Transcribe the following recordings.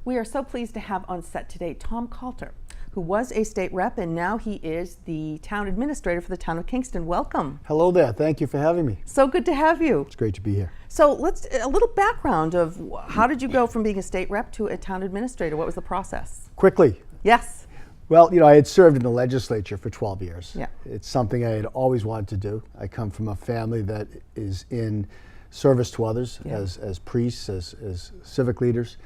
We are so pleased to have on set today Tom Calter, who was a state rep and now he is the town administrator for the town of Kingston. Welcome. Hello there. Thank you for having me. So good to have you. It's great to be here. So let's a little background of how did you go from being a state rep to a town administrator? What was the process? Quickly. Yes. Well, I had served in the legislature for 12 years. Yeah. It's something I had always wanted to do. I come from a family that is in service to others, as priests, as civic leaders.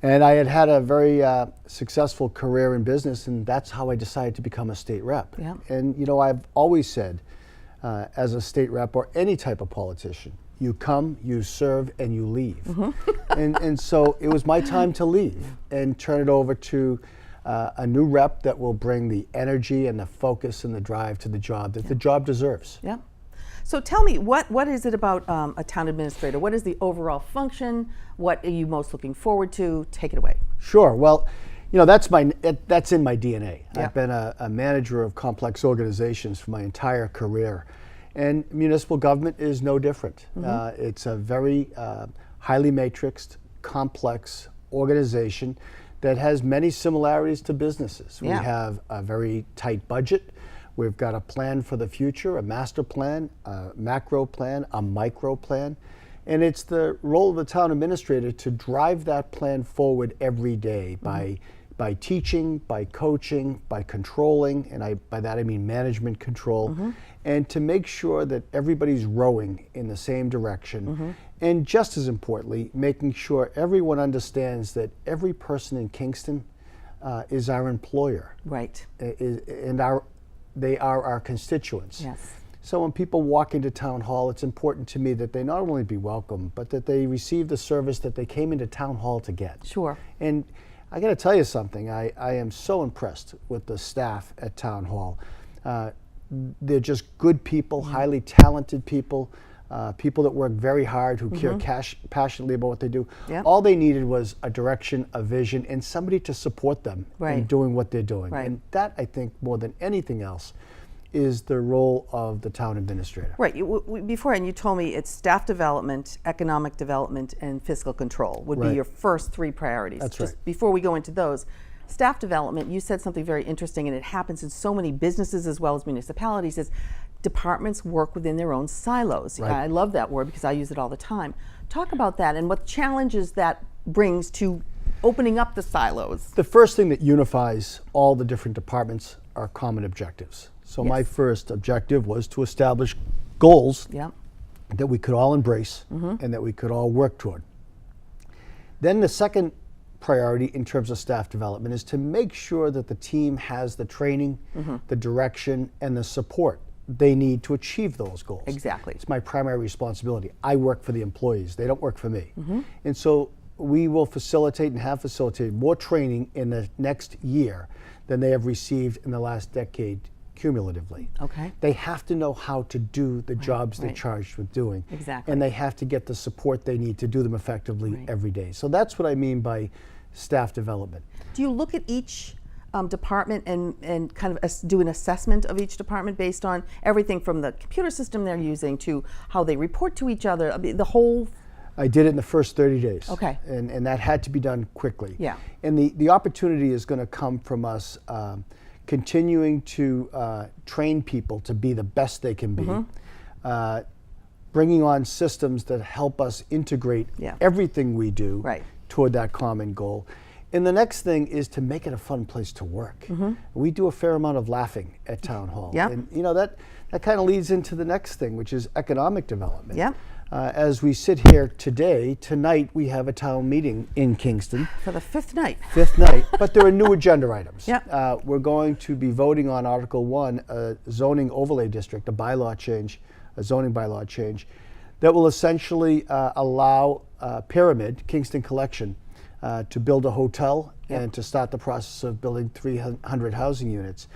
And I had a very successful career in business, and that's how I decided to become a state rep. Yeah. And I've always said, as a state rep or any type of politician, you come, you serve, and you leave. and so it was my time to leave and turn it over to a new rep that will bring the energy and the focus and the drive to the job that the job deserves. Yeah. So tell me, what is it about a town administrator? What is the overall function? What are you most looking forward to? Take it away. Sure. Well, that's in my DNA. Yeah. I've been a manager of complex organizations for my entire career, and municipal government is no different. It's a very highly matrixed, complex organization that has many similarities to businesses. Yeah. We have a very tight budget. We've got a plan for the future, a master plan, a macro plan, a micro plan. And it's the role of the town administrator to drive that plan forward every day by teaching, by coaching, by controlling, and by that I mean management control, and to make sure that everybody's rowing in the same direction. And just as importantly, making sure everyone understands that every person in Kingston is our employer. Right. They are our constituents. Yes. So when people walk into town hall, it's important to me that they not only be welcome, but that they receive the service that they came into town hall to get. Sure. And I got to tell you something. I am so impressed with the staff at town hall. They're just good people, highly talented people, people that work very hard, who care passionately about what they do. Yeah. All they needed was a direction, a vision, and somebody to support them in doing what they're doing. Right. And that, I think, more than anything else, is the role of the town administrator. Right. Beforehand, you told me it's staff development, economic development, and fiscal control would be your first three priorities. That's Just right. before we go into those, staff development, you said something very interesting, and it happens in so many businesses as well as municipalities, is departments work within their own silos. Right. I love that word because I use it all the time. Talk about that and what challenges that brings to opening up the silos. The first thing that unifies all the different departments are common objectives. So my first objective was to establish goals that we could all embrace and that we could all work toward. Then the second priority in terms of staff development is to make sure that the team has the training, the direction, and the support they need to achieve those goals. Exactly. It's my primary responsibility. I work for the employees. They don't work for me. And so we will facilitate and have facilitated more training in the next year than they have received in the last decade cumulatively. Okay. They have to know how to do the jobs they're charged with doing. Exactly. And they have to get the support they need to do them effectively every day. So that's what I mean by staff development. Do you look at each department and kind of do an assessment of each department based on everything from the computer system they're using to how they report to each other, the whole? I did it in the first 30 days. Okay. And that had to be done quickly. Yeah. And the opportunity is going to come from us continuing to train people to be the best they can be, bringing on systems that help us integrate everything we do toward that common goal. And the next thing is to make it a fun place to work. We do a fair amount of laughing at Town Hall. Yeah. And that kind of leads into the next thing, which is economic development. Yeah. As we sit here tonight we have a town meeting in Kingston. For the fifth night. Fifth night, but there are new agenda items. Yeah. We're going to be voting on Article 1, a zoning overlay district, a zoning bylaw change, that will essentially allow Pyramid, Kingston Collection, to build a hotel and to start the process of building 300 housing units.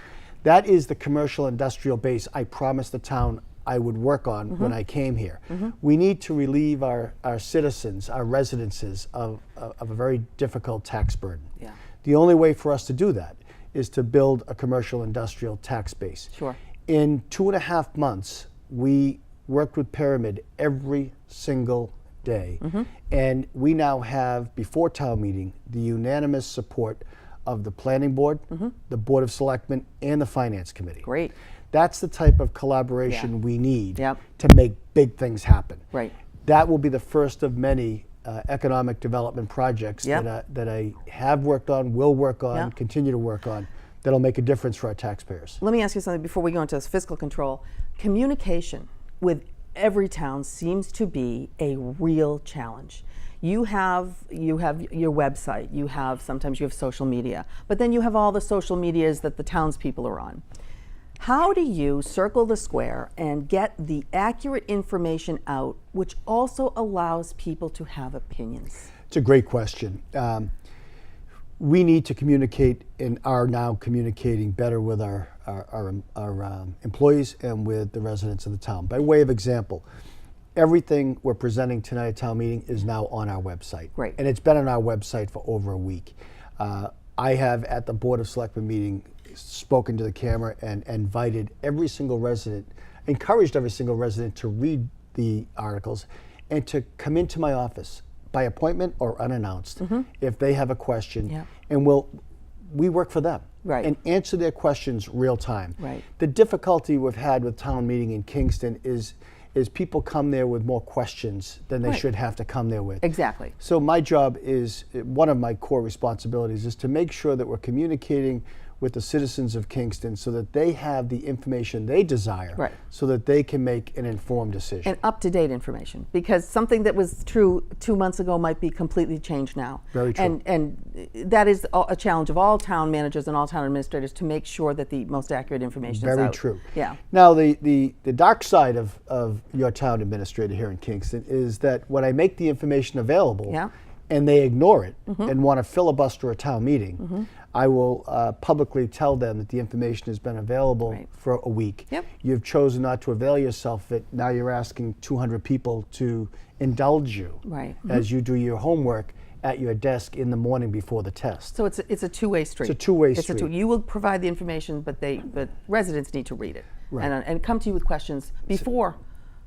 That is the commercial industrial base I promised the town I would work on when I came here. We need to relieve our citizens, our residences of a very difficult tax burden. Yeah. The only way for us to do that is to build a commercial industrial tax base. Sure. In 2.5 months, we worked with Pyramid every single day. And we now have, before town meeting, the unanimous support of the planning board, the Board of Selectmen, and the Finance Committee. Great. That's the type of collaboration we need Yep. to make big things happen. Right. That will be the first of many economic development projects Yep. that I have worked on, will work on, Yep. continue to work on, that'll make a difference for our taxpayers. Let me ask you something before we go into this fiscal control. Communication with every town seems to be a real challenge. You have your website, sometimes you have social media, but then you have all the social medias that the townspeople are on. How do you circle the square and get the accurate information out, which also allows people to have opinions? It's a great question. We need to communicate and are now communicating better with our employees and with the residents of the town. By way of example, everything we're presenting tonight at town meeting is now on our website. Great. And it's been on our website for over a week. I have, at the Board of Selectmen meeting, spoken to the camera and invited every single resident, encouraged every single resident to read the articles and to come into my office by appointment or unannounced if they have a question. Yeah. And we work for them. Right. And answer their questions real time. Right. The difficulty we've had with town meeting in Kingston is people come there with more questions than they Right. should have to come there with. Exactly. So my job is, one of my core responsibilities is to make sure that we're communicating with the citizens of Kingston so that they have the information they desire, Right. so that they can make an informed decision. And up-to-date information, because something that was true 2 months ago might be completely changed now. Very true. And that is a challenge of all town managers and all town administrators, to make sure that the most accurate information is Very out. true. Yeah. Now, the dark side of your town administrator here in Kingston is that when I make the information available, Yeah. and they ignore it and want to filibuster a town meeting, I will publicly tell them that the information has been available Right. for a week. Yep. You've chosen not to avail yourself of it. Now you're asking 200 people to indulge you Right. as you do your homework at your desk in the morning before the test. So it's a two-way street. It's a two-way street. You will provide the information, but residents need to read it. Right. And come to you with questions before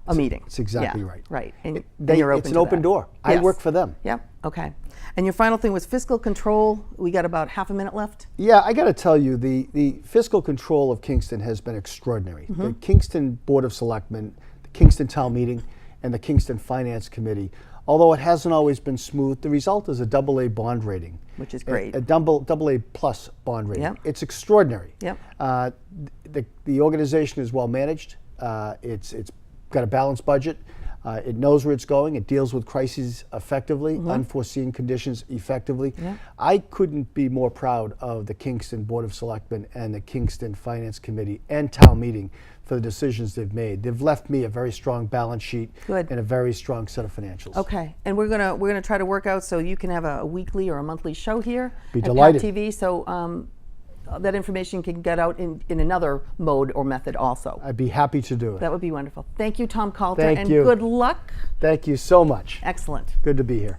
a meeting. That's exactly Yeah, right. Right. And They- you're open it's an to open that. door. I Yes. work for them. Yep. Okay. And your final thing was fiscal control. We got about half a minute left. Yeah, I got to tell you, the fiscal control of Kingston has been extraordinary. The Kingston Board of Selectmen, the Kingston Town Meeting, and the Kingston Finance Committee, although it hasn't always been smooth, the result is a AA bond rating. Which is great. A AA plus bond rating. Yep. It's extraordinary. Yep. The organization is well managed. It's got a balanced budget. It knows where it's going. It deals with crises effectively, unforeseen conditions effectively. Yeah. I couldn't be more proud of the Kingston Board of Selectmen and the Kingston Finance Committee and Town Meeting for the decisions they've made. They've left me a very strong balance sheet Good. and a very strong set of financials. Okay. And we're gonna try to work out so you can have a weekly or a monthly show here Be at delighted. PACTV. So that information can get out in another mode or method also. I'd be happy to do it. That would be wonderful. Thank you, Tom Calter, Thank and you. good luck. Thank you so much. Excellent. Good to be here.